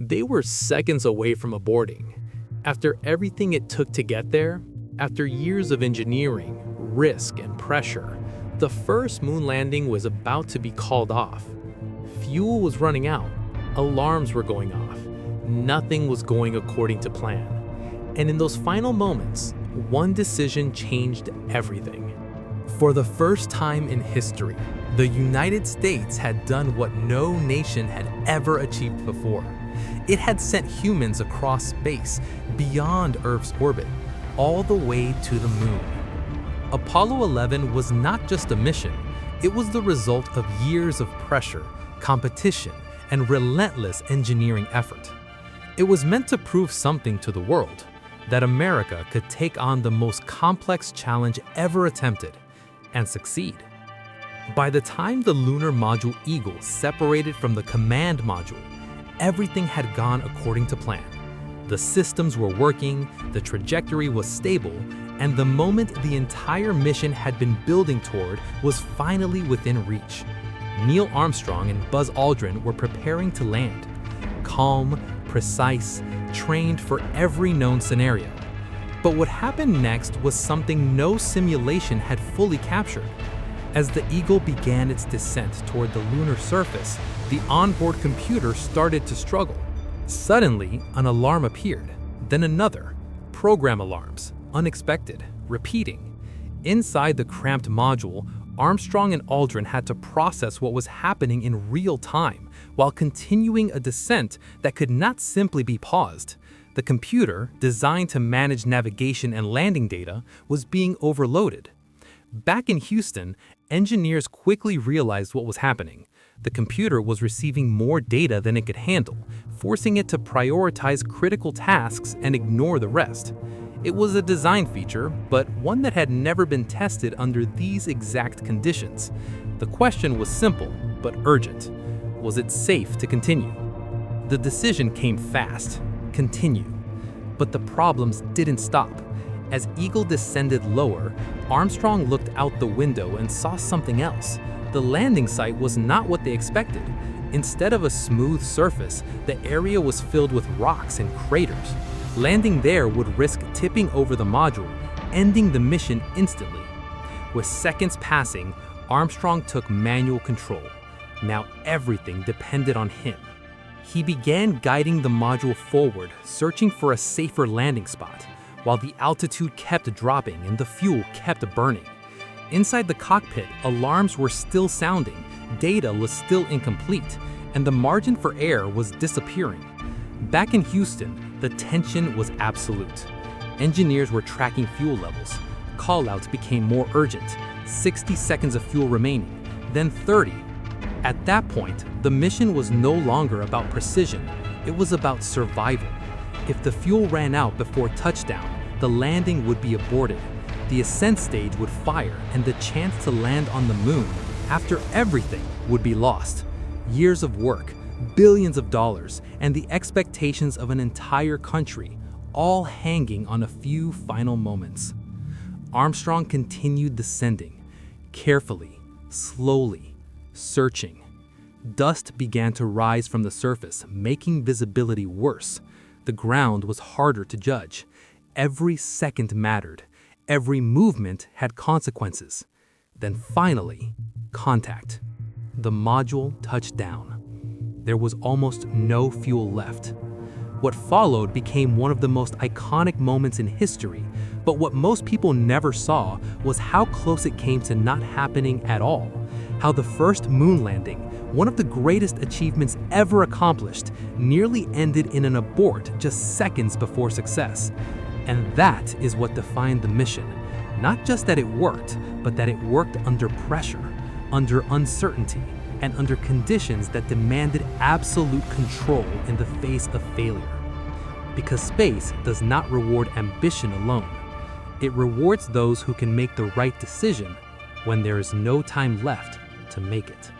They were seconds away from aborting. After everything it took to get there, after years of engineering, risk, and pressure, the first moon landing was about to be called off. Fuel was running out, alarms were going off, nothing was going according to plan. And in those final moments, one decision changed everything. For the first time in history, the United States had done what no nation had ever achieved before. It had sent humans across space, beyond Earth's orbit, all the way to the moon. Apollo 11 was not just a mission, it was the result of years of pressure, competition, and relentless engineering effort. It was meant to prove something to the world, that America could take on the most complex challenge ever attempted and succeed. By the time the lunar module Eagle separated from the command module, everything had gone according to plan. The systems were working, the trajectory was stable, and the moment the entire mission had been building toward was finally within reach. Neil Armstrong and Buzz Aldrin were preparing to land. Calm, precise, trained for every known scenario. But what happened next was something no simulation had fully captured. As the Eagle began its descent toward the lunar surface, the onboard computer started to struggle. Suddenly, an alarm appeared, then another. Program alarms, unexpected, repeating. Inside the cramped module, Armstrong and Aldrin had to process what was happening in real time while continuing a descent that could not simply be paused. The computer, designed to manage navigation and landing data, was being overloaded. Back in Houston, engineers quickly realized what was happening. The computer was receiving more data than it could handle, forcing it to prioritize critical tasks and ignore the rest. It was a design feature, but one that had never been tested under these exact conditions. The question was simple, but urgent. Was it safe to continue? The decision came fast: continue. But the problems didn't stop. As Eagle descended lower, Armstrong looked out the window and saw something else. The landing site was not what they expected. Instead of a smooth surface, the area was filled with rocks and craters. Landing there would risk tipping over the module, ending the mission instantly. With seconds passing, Armstrong took manual control. Now everything depended on him. He began guiding the module forward, searching for a safer landing spot, while the altitude kept dropping and the fuel kept burning. Inside the cockpit, alarms were still sounding, data was still incomplete, and the margin for error was disappearing. Back in Houston, the tension was absolute. Engineers were tracking fuel levels. Callouts became more urgent. 60 seconds of fuel remaining, then 30. At that point, the mission was no longer about precision. It was about survival. If the fuel ran out before touchdown, the landing would be aborted. The ascent stage would fire, and the chance to land on the moon, after everything, would be lost. Years of work, billions of dollars, and the expectations of an entire country, all hanging on a few final moments. Armstrong continued descending, carefully, slowly, searching. Dust began to rise from the surface, making visibility worse. The ground was harder to judge. Every second mattered. Every movement had consequences. Then finally, contact. The module touched down. There was almost no fuel left. What followed became one of the most iconic moments in history, but what most people never saw was how close it came to not happening at all. How the first moon landing, one of the greatest achievements ever accomplished, nearly ended in an abort just seconds before success. And that is what defined the mission. Not just that it worked, but that it worked under pressure, under uncertainty, and under conditions that demanded absolute control in the face of failure. Because space does not reward ambition alone. It rewards those who can make the right decision when there is no time left to make it.